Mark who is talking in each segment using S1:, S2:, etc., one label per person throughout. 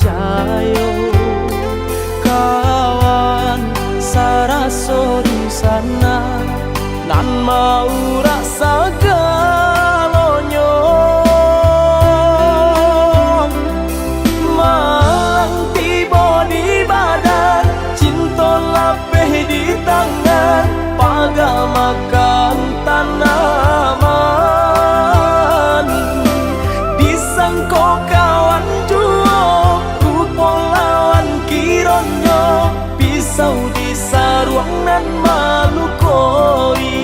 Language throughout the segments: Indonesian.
S1: picayo kawan saraso di sana nan mau rasa galonyo malang tiba di badan cinta lapeh di tangan paga makan tanaman disangko kawan juo rupo lawan kironyo pisau di saruang nan malukoi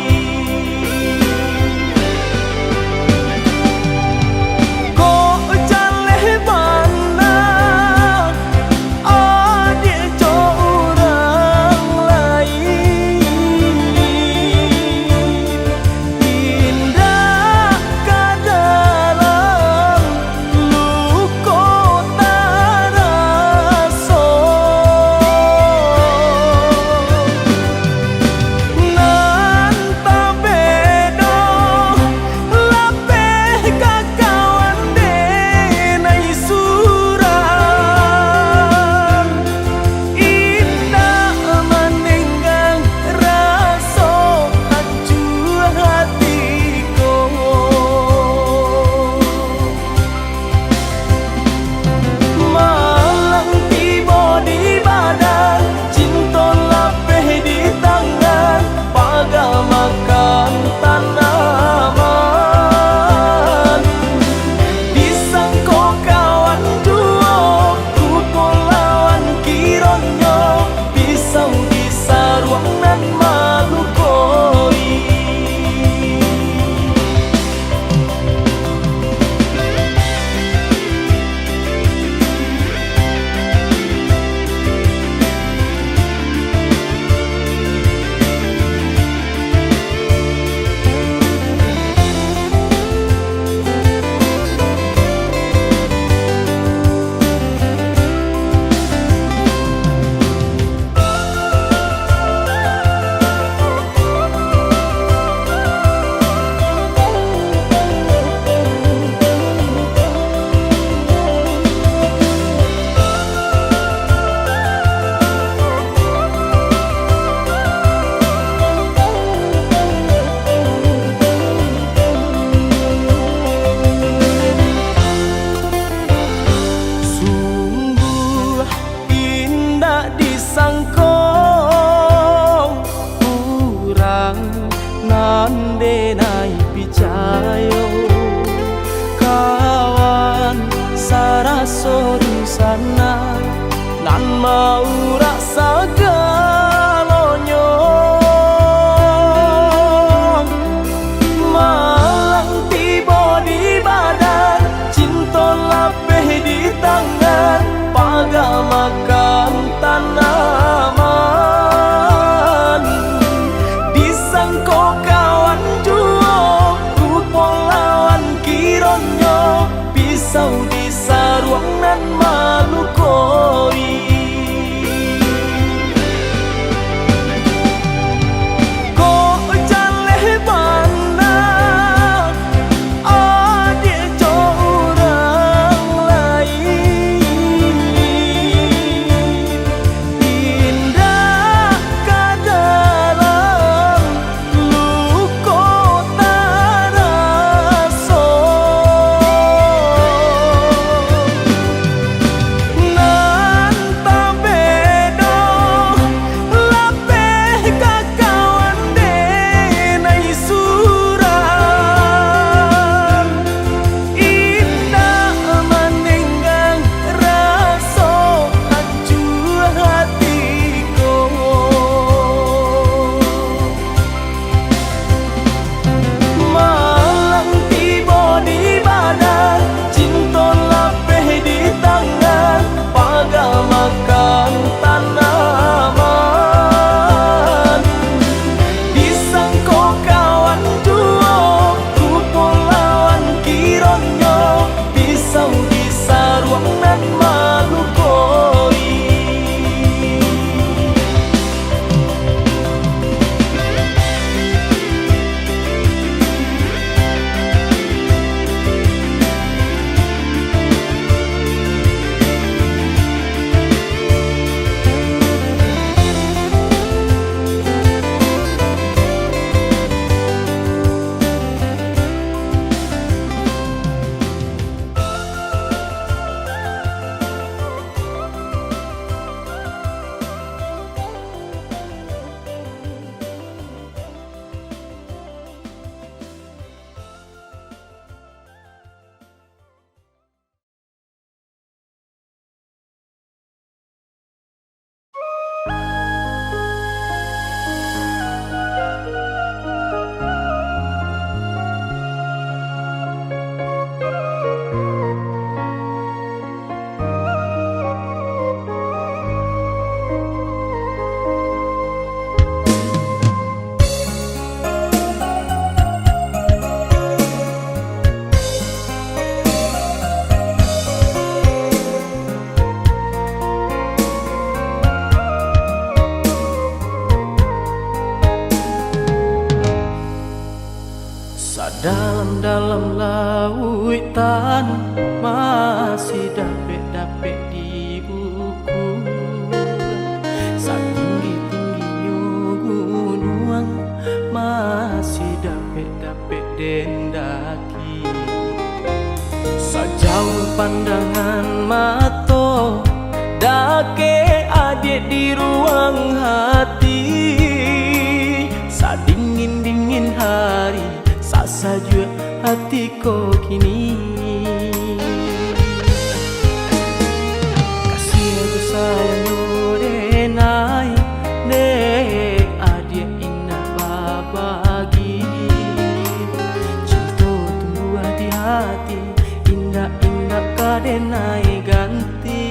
S1: denai picayo kawan saraso di sana nan mau rasa galonyo malang tiba di badan cinta lapeh di tangan paga makan tanaman disangko pisau di saruang nan malukoi Dalam-dalam lautan masih dapet-dapet di buku. Satinggi-tingginya gunung masih dapet-dapet dendaki. Sejauh pandangan mata dake adik di ruang hati. Sadingin-dingin hari saja hatiku kini. Kasih aku sayang denai nek adik indah babagi. Cinta tumbuh di hati indah-indah kadenai ganti.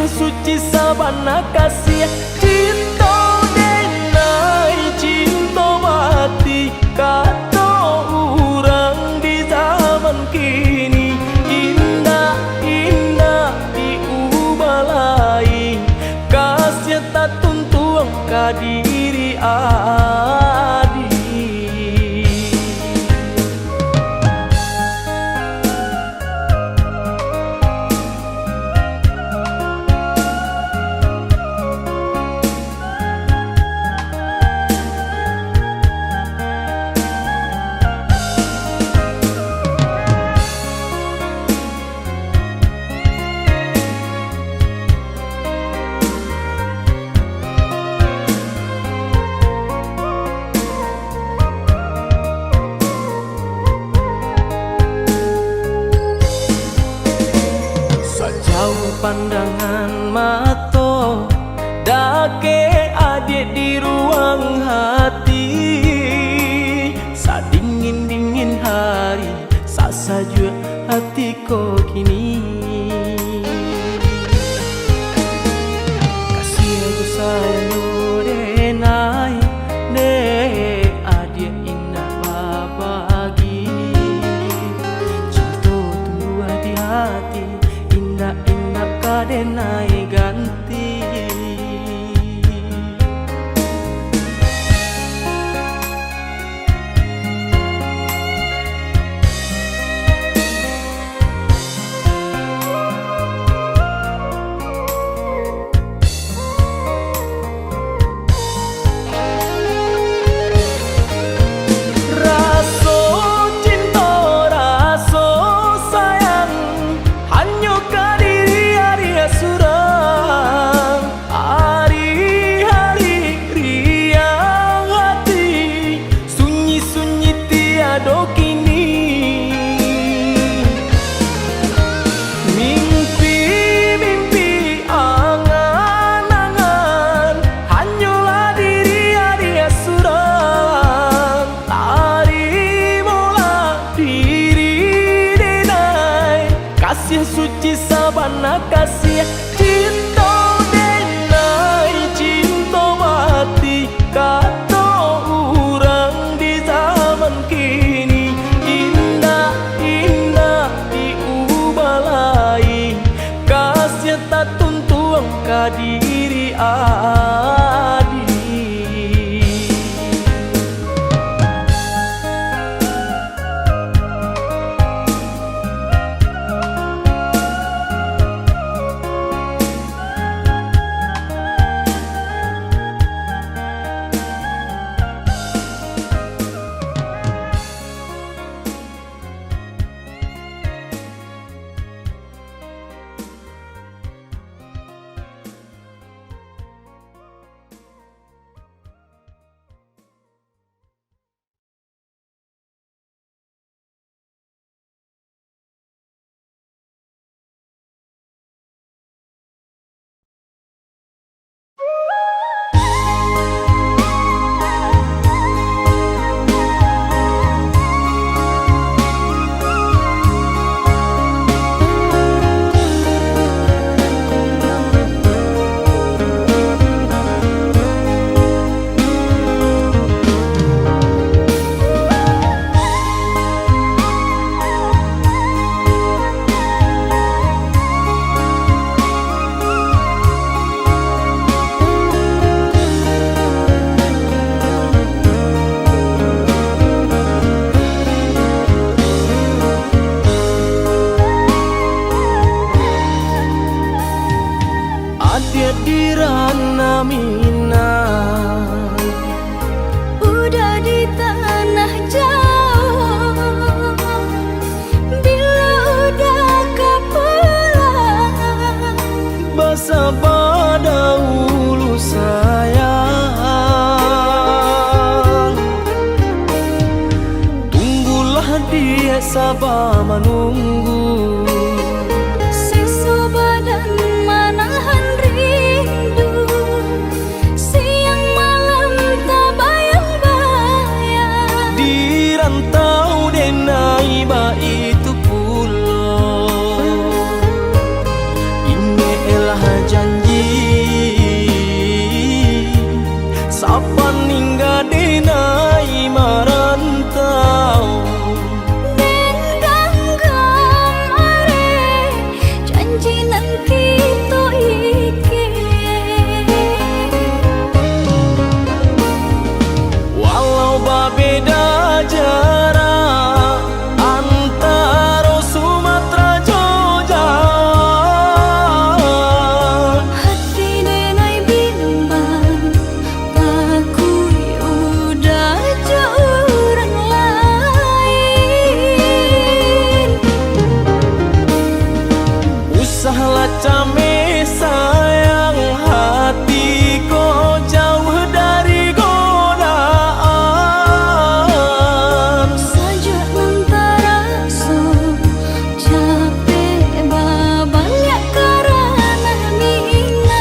S1: Suci sabana kasih cinta denai cinta mati kata orang di zaman kini. Indah indah diubah lain kasih tak tuntung ke diri adik. Pandangan mata dake adik di ruang hati. Sadingin-dingin hari saja hatiku kini. Kasih aku sayang denai nek adik indah babagi. Cinta tumbuh di hati indah-indah kadenai ganti. Suci sabana kasih cinta denai cinta mati kata orang di zaman kini. Indah indah diubah lain kasih tak tuntung ke diri adik. sabar menunggu.
S2: Sisa badan menahan rindu, siang malam tak bayang-bayang.
S1: Di rantau denai ba itu pulau, ini elah janji sapan hingga denai merantau.
S2: Den ganggang are janji nan kita iki,
S1: Walau berbeda jarak antara Sumatera Jogja,
S2: hati denai bimbang takui udah jauh orang lain.
S1: usahalah came sayang hati kau jauh dari godaan.
S2: Saja antara so capek banyak karena minat.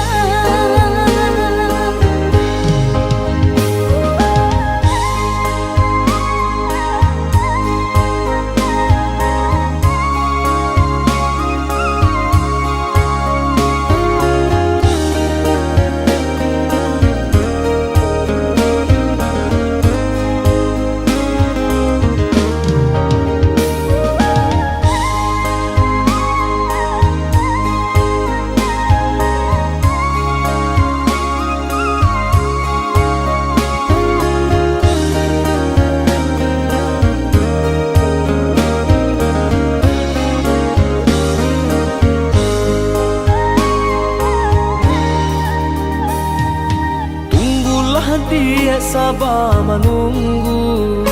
S1: Tunggulah dia sabar menunggu.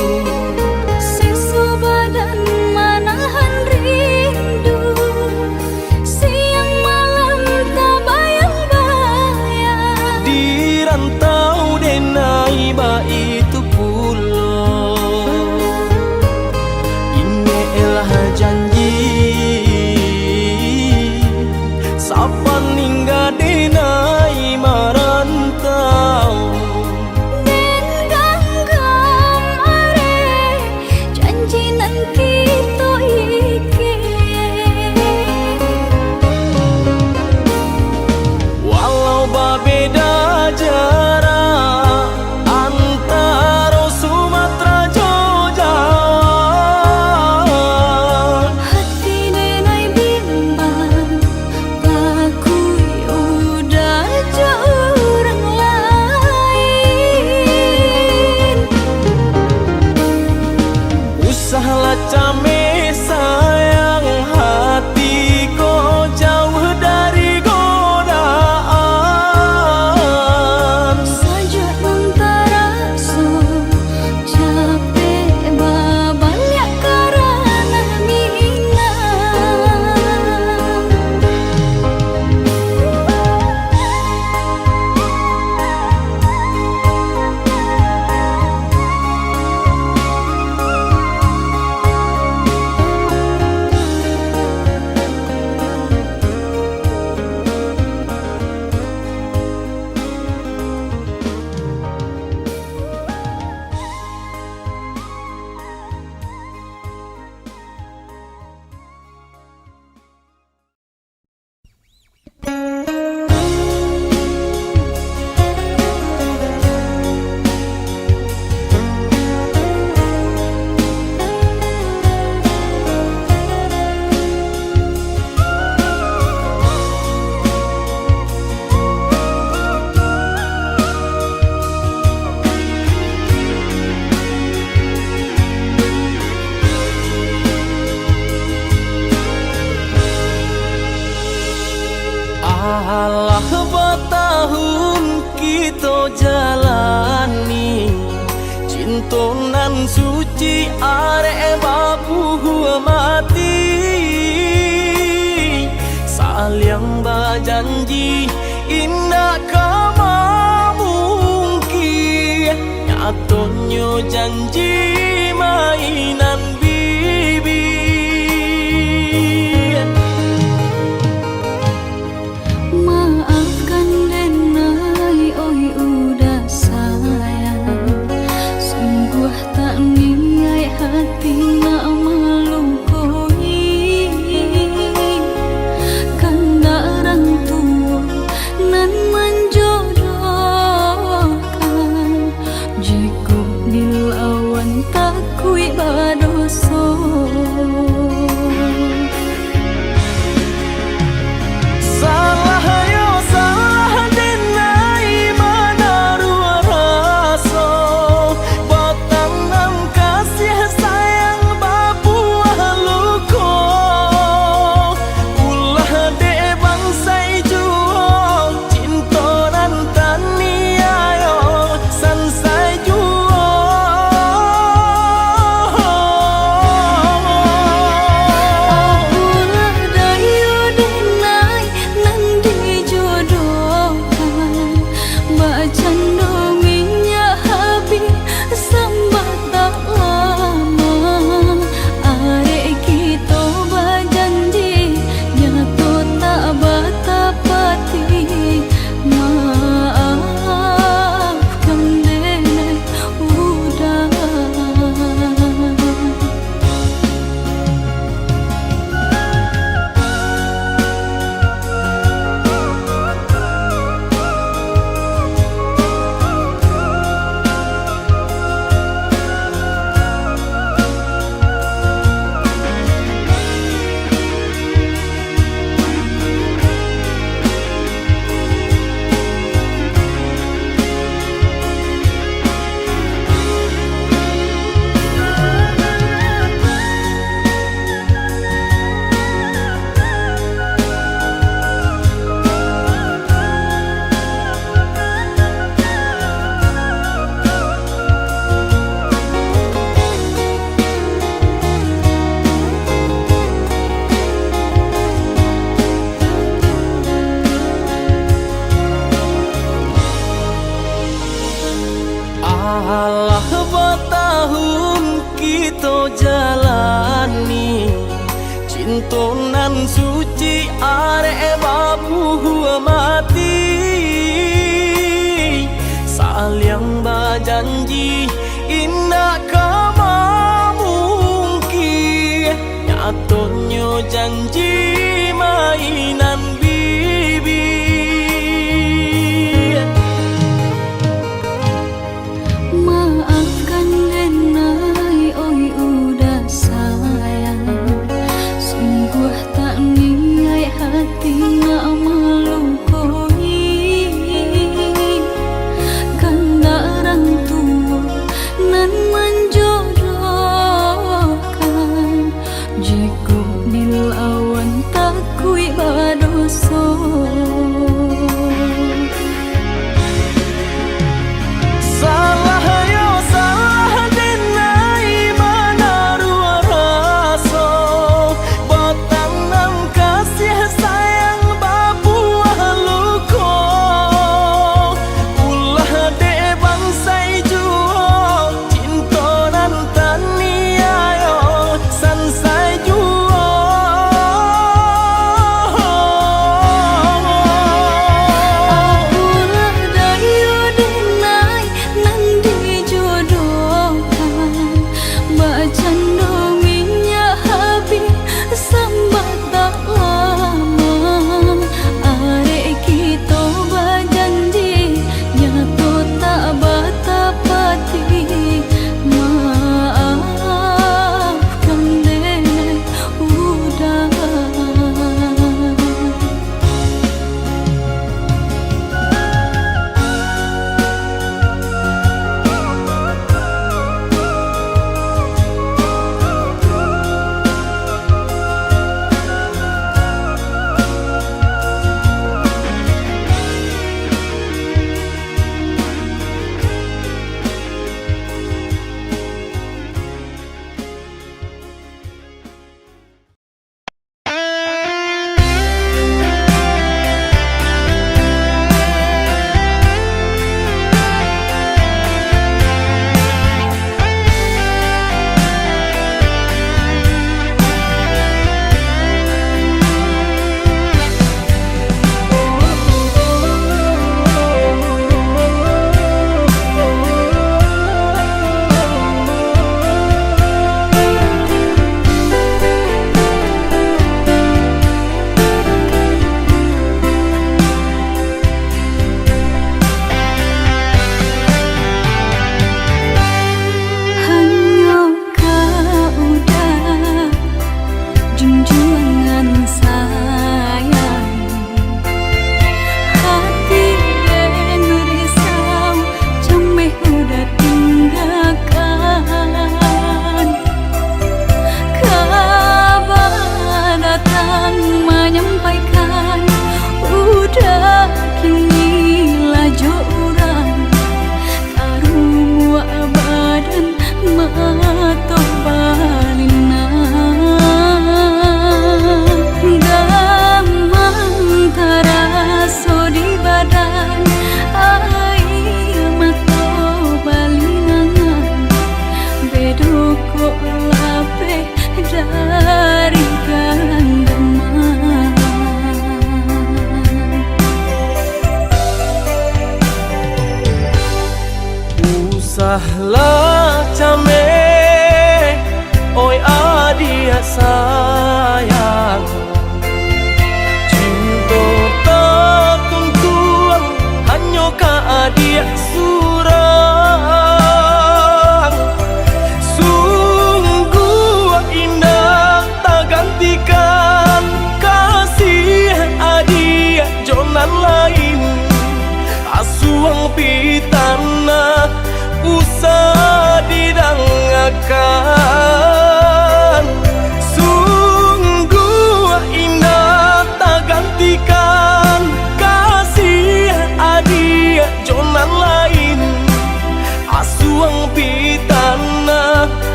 S2: Sisa badan menahan rindu, siang malam tak bayang-bayang.
S1: Di rantau denai ba itu pulau, ini elah janji sapan hingga denai merantau.
S2: Den ganggang are janji nan kita iki,
S1: Walau berbeda jarak antara Sumatera Jogja,
S2: hati denai bimbang takui udah jauh orang lain.
S1: usahalah came sayang hati kau jauh dari godaan.
S2: Saja antara so capek banyak karena minat.
S1: Alah bertahun kita jalani, cinta nan suci arek babu mati. Saling berjanji indah kama mungkin, nyatonya janji mainan bibi. bulan suci arek babu mati. Saling berjanji indah kama mungkin, nyatanya janji mainan bibi.
S2: Maafkan denai, oi udah sayang. Sungguh tak niat hati nak melukoi. Kanda orang tua nan menjodohkan, jika dilawan takui badan.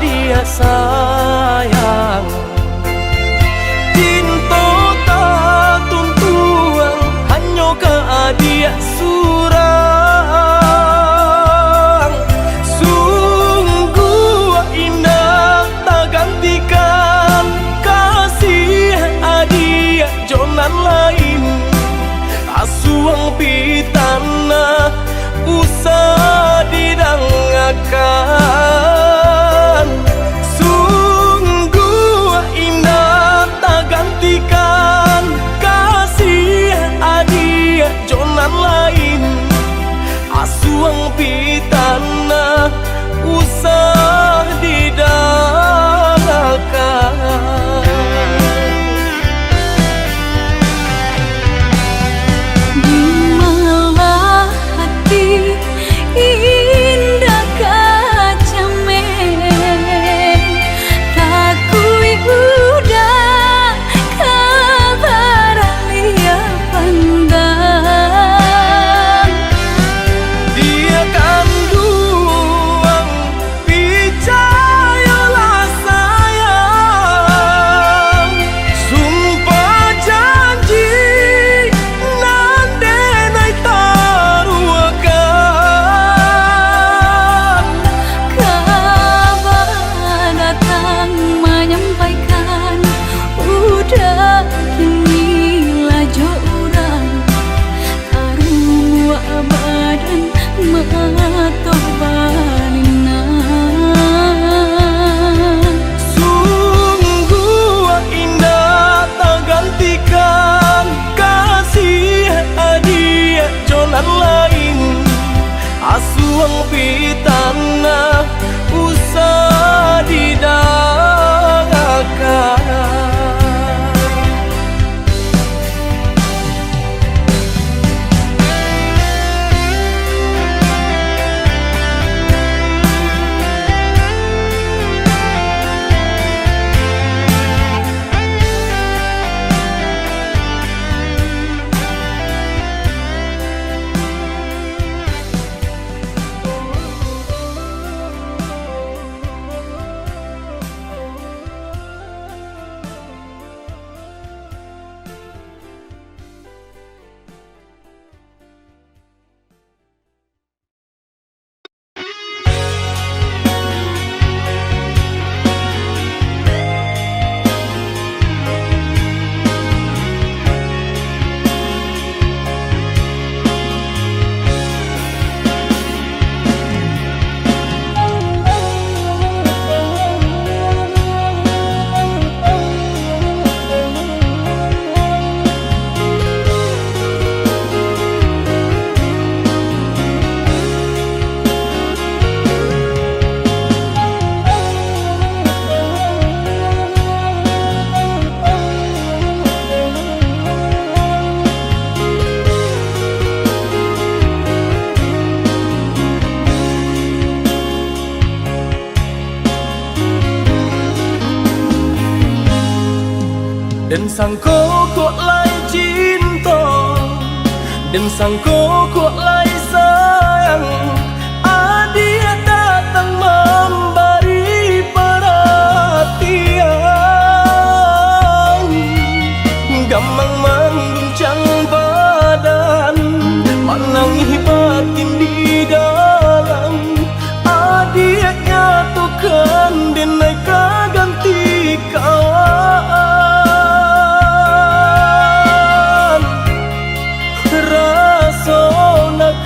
S1: dia sayang. Cinta tak tuntuan hanya ke dia surang. Sungguh indah tak gantikan kasih adia jonan lain. Asuang pitana usah didangakan. Sungguh indah tak gantikan kasih adia jonan lain. Asuang pitana usah didangakan. Asuang pitana usah didangakan. Dan sangko kok lai cinta, dan sangko kok lai sayang. Adia datang memberi perhatian, gampang mengguncang badan, menangis batin di dalam. Adia nyatukan denai kaganti kawan. Rasa nak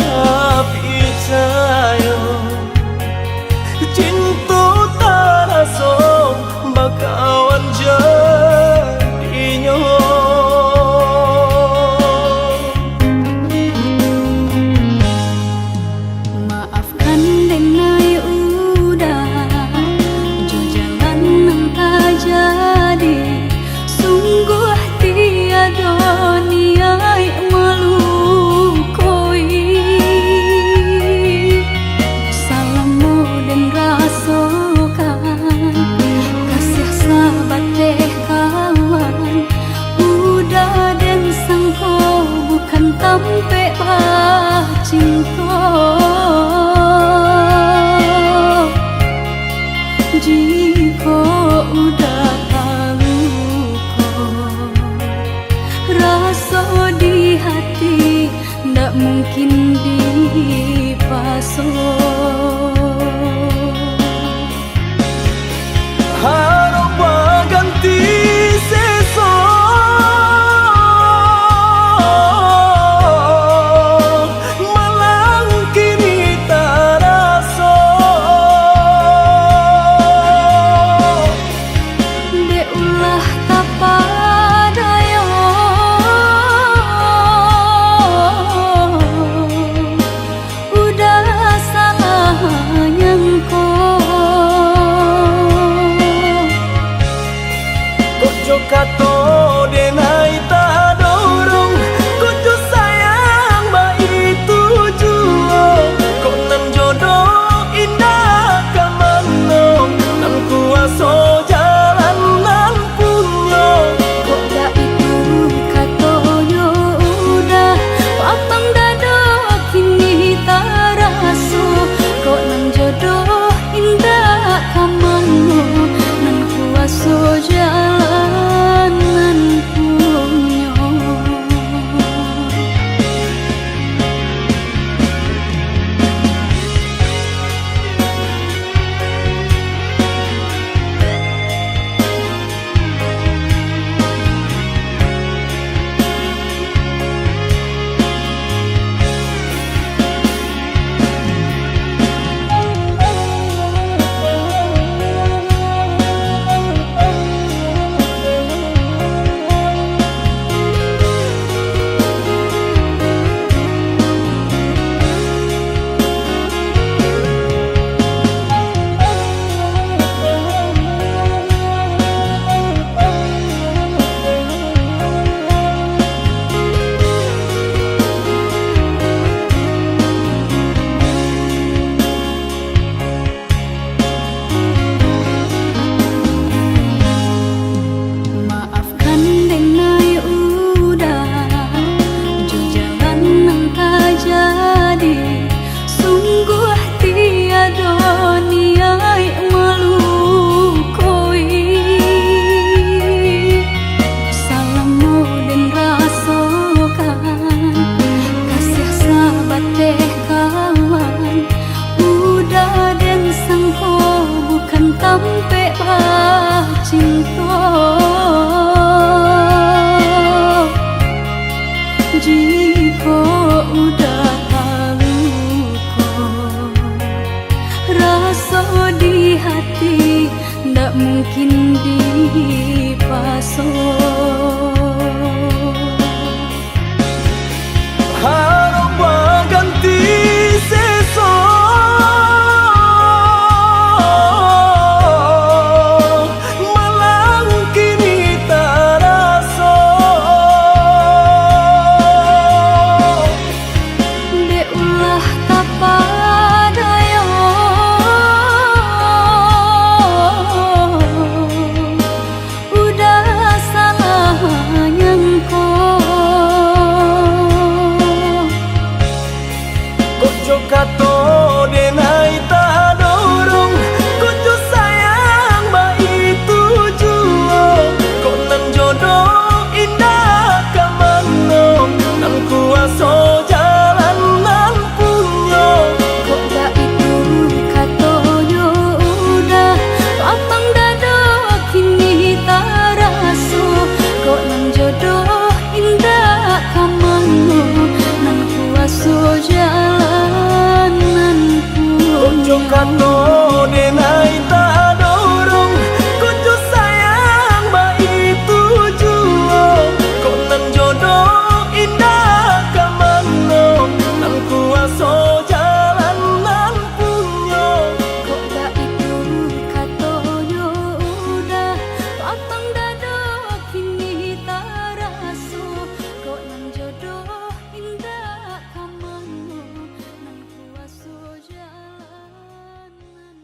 S1: kato denai ta dorong kudu sayang ba itu juo kok nan jodoh indah kamano nan kuaso jalan nan punyo
S2: kok da itu katonyo udah papang dado kini taraso kok nan jodoh indah kamano nan kuaso jalan nan punyo. Maafkan denai udah jo jalan nang jadi sungguh tiada niai malukoi salamu den rasokan kasih sahabat teh kawan udah den sangko bukan tampe cinta jika udah taluko rasa di hati ndak mungkin dipaso
S1: harap ganti seso malang kini taraso
S2: de ulah tapadaya udah salah nyangko
S1: kojo kato denai ta dorong kudu sayang ba itu juo kok nan jodoh indah kamano nan kuaso jalan nan punyo
S2: kok da itu katonyo udah papang dado kini taraso kok nan jodoh indah kamano nan kuaso jalan nan
S1: kojo
S2: punyo
S1: kato denai ta dorong kudu sayang ba itu juo kok nan jodoh indah kamano nan kuaso jalan nan punyo
S2: kok da itu katonyo udah papang dado kini taraso kok nan jodoh indah kamano nan kuaso jalan nan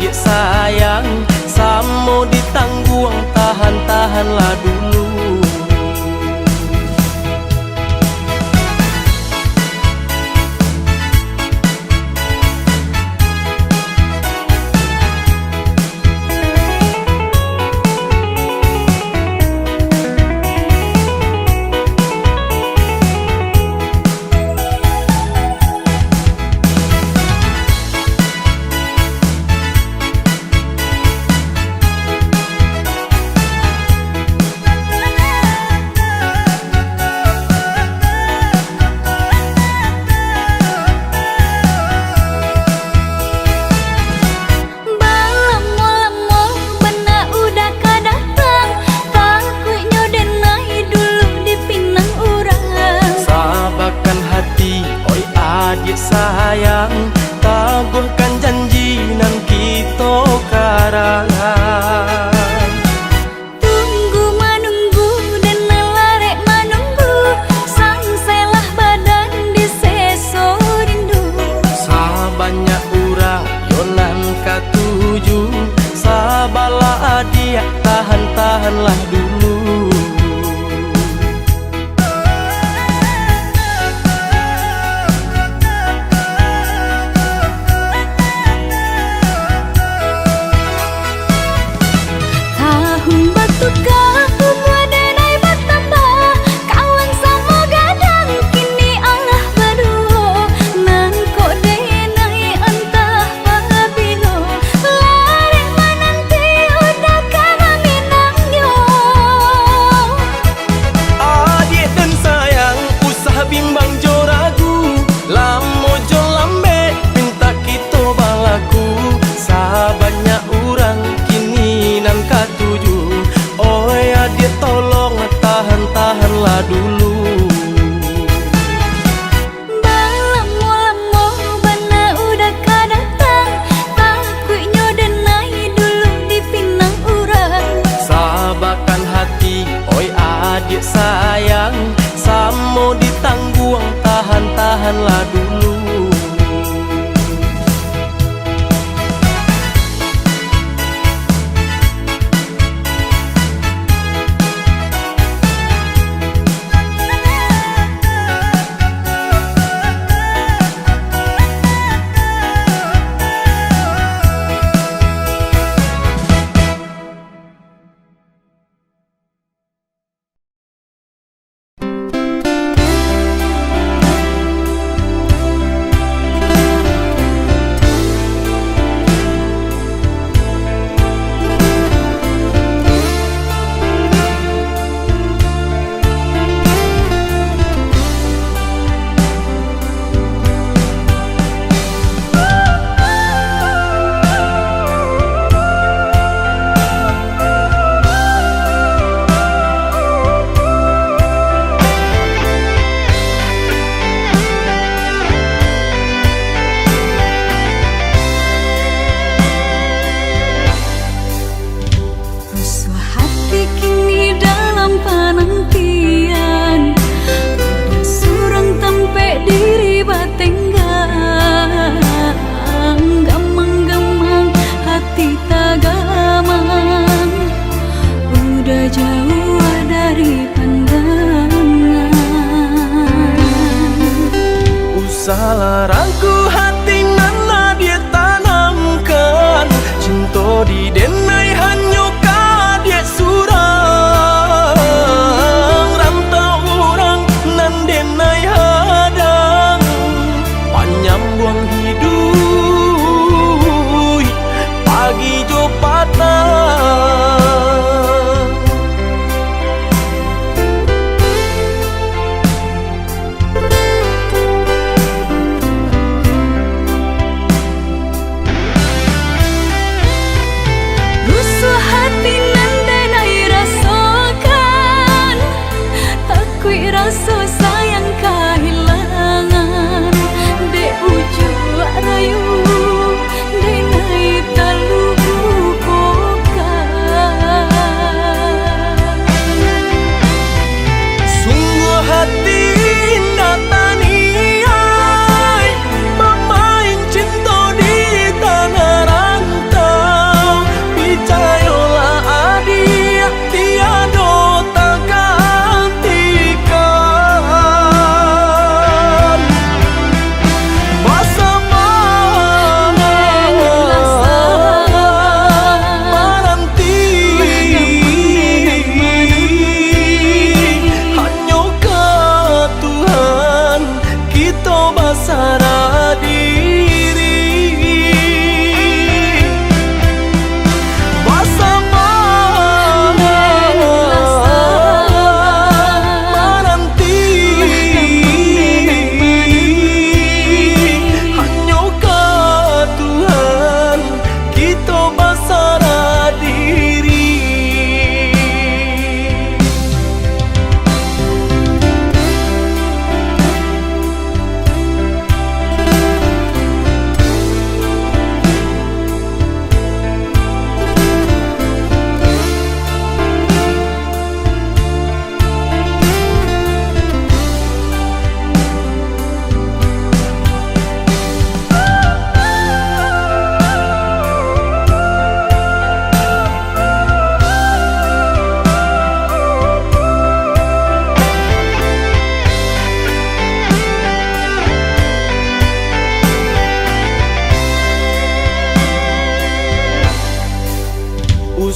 S1: adik sayang, samo ditangguang, tahan-tahanlah dulu. Adik sayang, tabuhkan janji nan kita karangan.
S2: Tunggu menunggu dan melarek menunggu, sangselah badan di seso rindu.
S1: Sabanyak ura yonan katuju, sabalah adik, tahan-tahanlah dulu.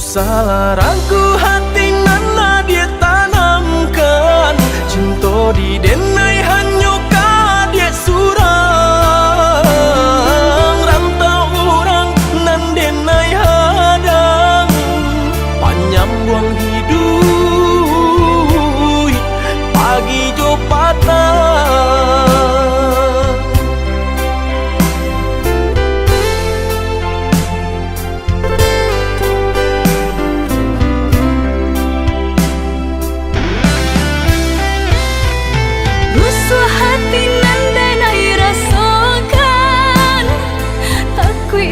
S1: Salarangku hati nana dia tanamkan, cinta di denai hanya dia surang. Rantau orang nan denai hadang, panjang buang hidup pagi jo patah.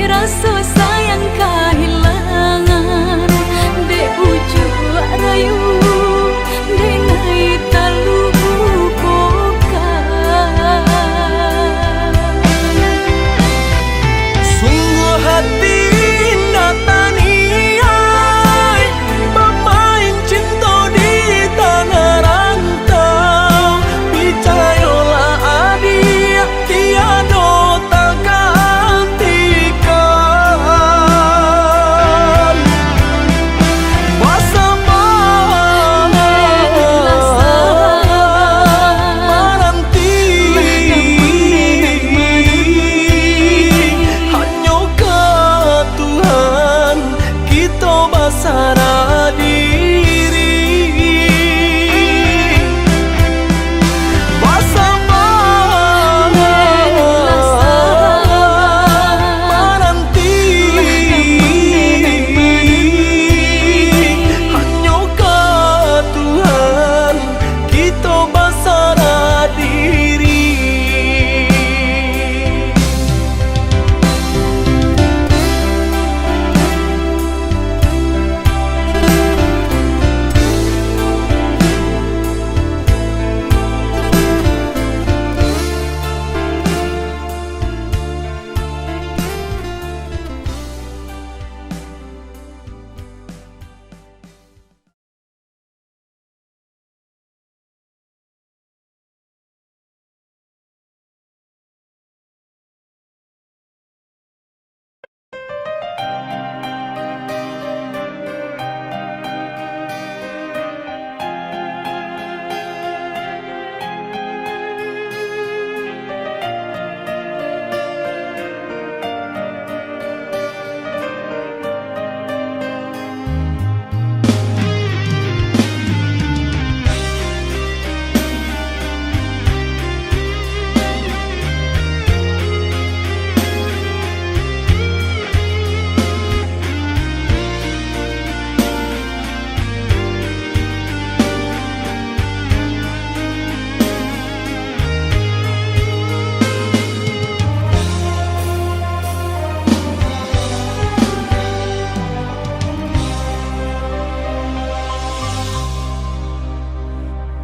S2: Rasa sayang kehilangan de ujung rayu denai talu bukan.
S1: Sungguh hati nataniai pemain cinta di tanah rantau. Picayolah adik tiada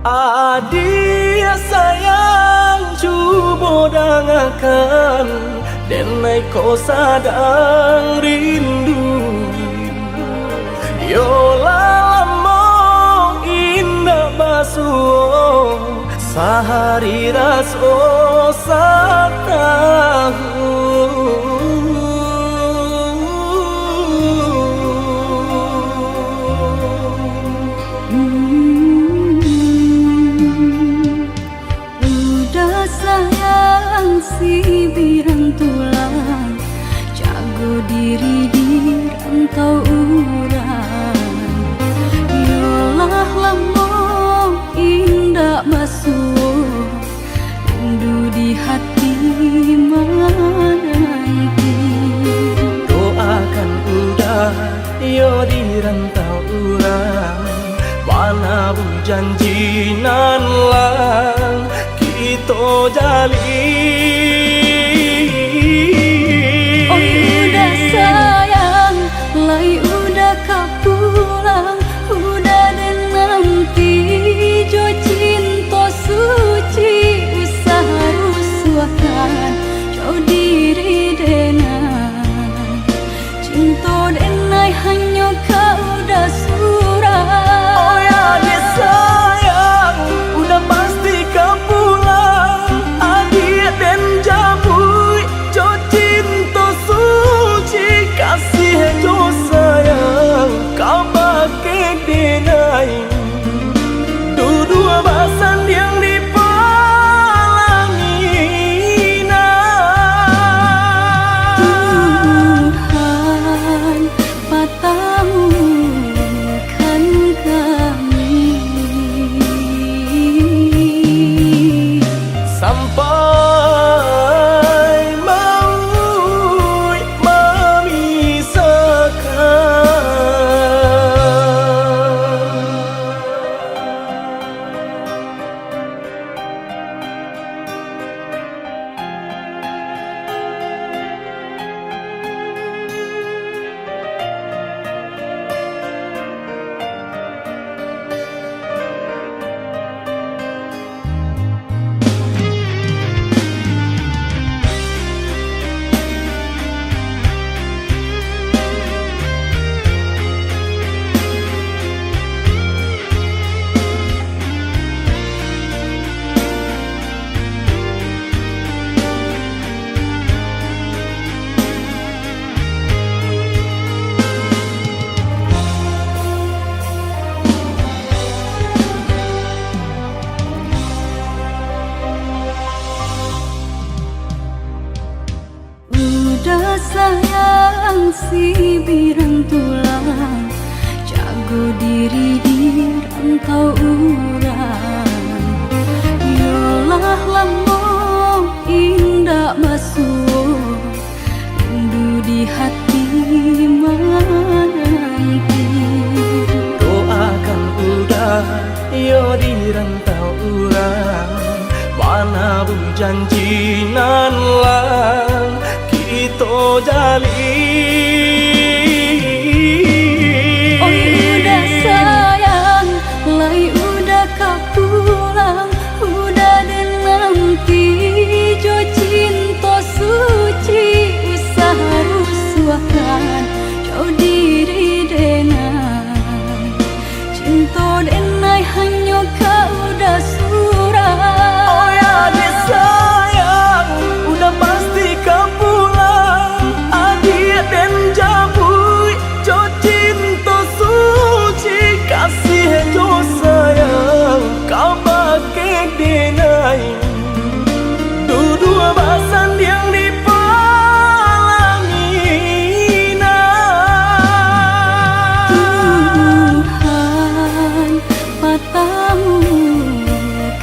S1: Adia sayang cuba dengarkan, denai kau sadang rindu. Yola lama indah basuh, sehari raso satahu.
S2: Si birang tulang jago diri di rantau urang. Yolah lama indah basuh, rindu di hati menanti.
S1: Doakan udah yo di rantau urang, mana bu janji nan lang kita jalin.
S2: Oh udah sayang, lai udah kau pulang, udah dan nanti jo cinta suci usaha rusuhkan jo diri denai. Cinta denai hanya kau udah surah.
S1: Oh ya dia sayang, udah pasti kau pulang. Adik dan jabui jo cinta suci, kasih jo sayang
S2: si birantulang, jago diri di rantau urang. Yolah lamun indah basuh, rindu di hati menanti.
S1: Doakan udah yo di rantau urang, mana bu janji nan lang kita jalin.
S2: Oi udah sayang, lai udah kapulang, udah dan nanti jo cinta suci, usah rusuhkan jauh diri denai, cinta denai hanya kau udah surah.
S1: Oh ya dia sayang, udah pasti kau pulang, adik dan jabui jo cinta suci, kasih jo sayang kau pakai denai. Dua basan yang dipalangina,
S2: Tuhan patamu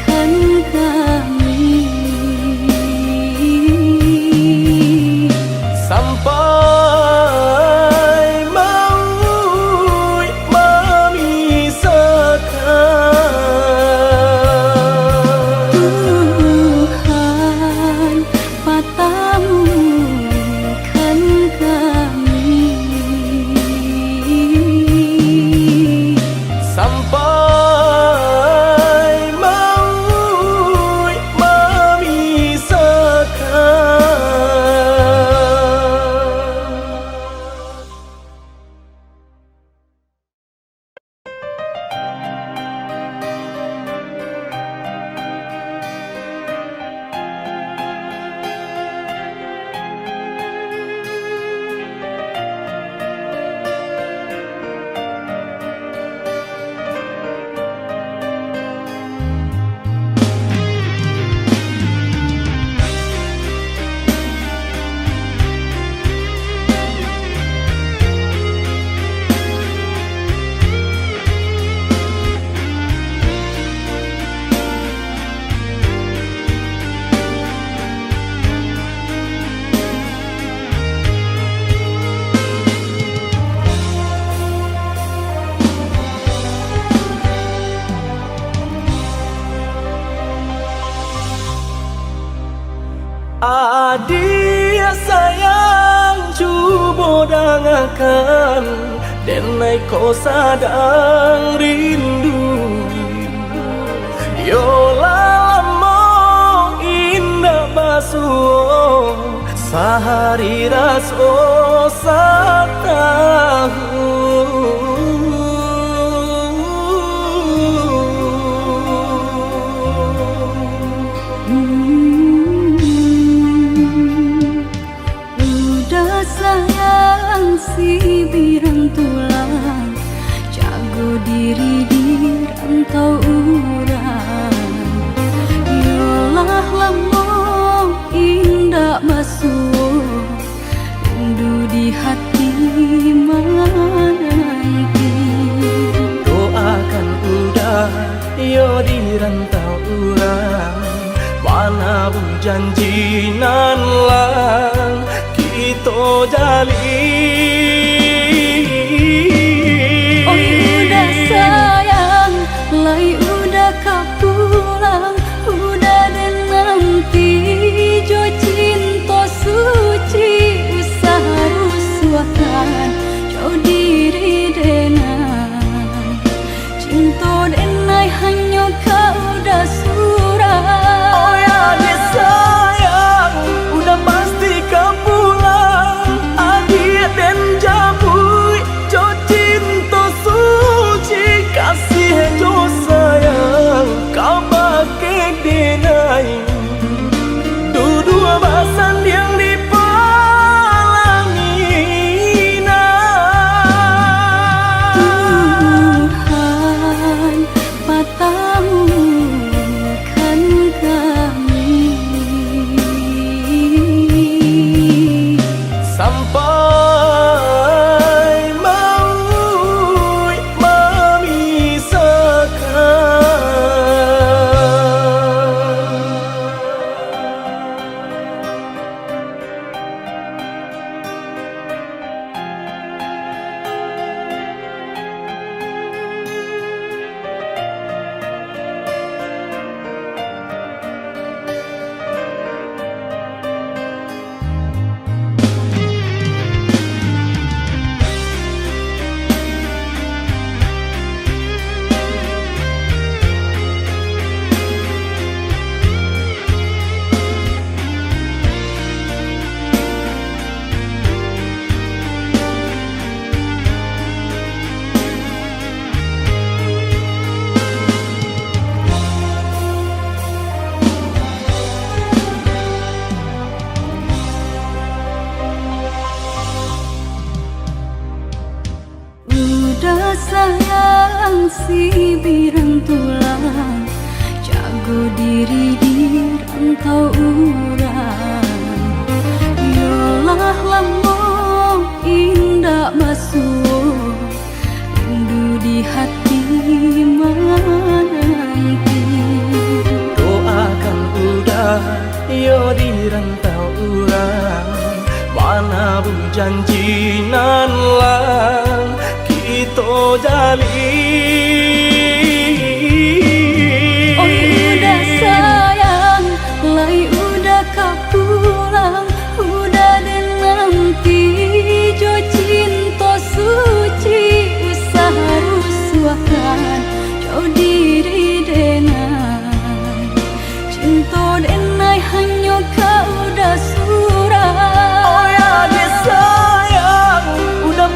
S2: kan kami
S1: sampai mau memisahkan.
S2: Tuhan patamu kan kami
S1: Sampai mau memisahkan. Adik sayang cuba dengarkan, denai kau sadang rindu. Yolah lama indah basuh, sehari raso
S2: udah sayang si birantulang, jago diri di rantau urang. Yolah lamun indah basuh, rindu di hati menanti.
S1: doakan udah yo di rantau urang, mana bu janji nan lang kita jalin.
S2: Oi udah sayang, lai udah kapulang, udah dan nanti jo cinta suci, usah rusuhkan jauh diri denai, cinta denai hanya kau udah surah.
S1: Oh ya dia sayang, udah pasti kau pulang, adik dan jabui jo cinta suci, kasih jo sayang kau pakai denai. Dua basan yang dipalangina,
S2: Tuhan patamu sayang si birang tulang, jago diri di rantau urang. Yolah lamun indah basuh, rindu di hati menanti.
S1: Doakan udah yo di rantau urang, mana bu janjinan lang kita jalin.
S2: Oi udah sayang, lai udah kapulang, udah dan nanti jo cinta suci, usaha rusuhkan jo diri denai, cinta denai hanya kau udah surah.
S1: Oh ya dia sayang, udah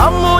S1: Kamu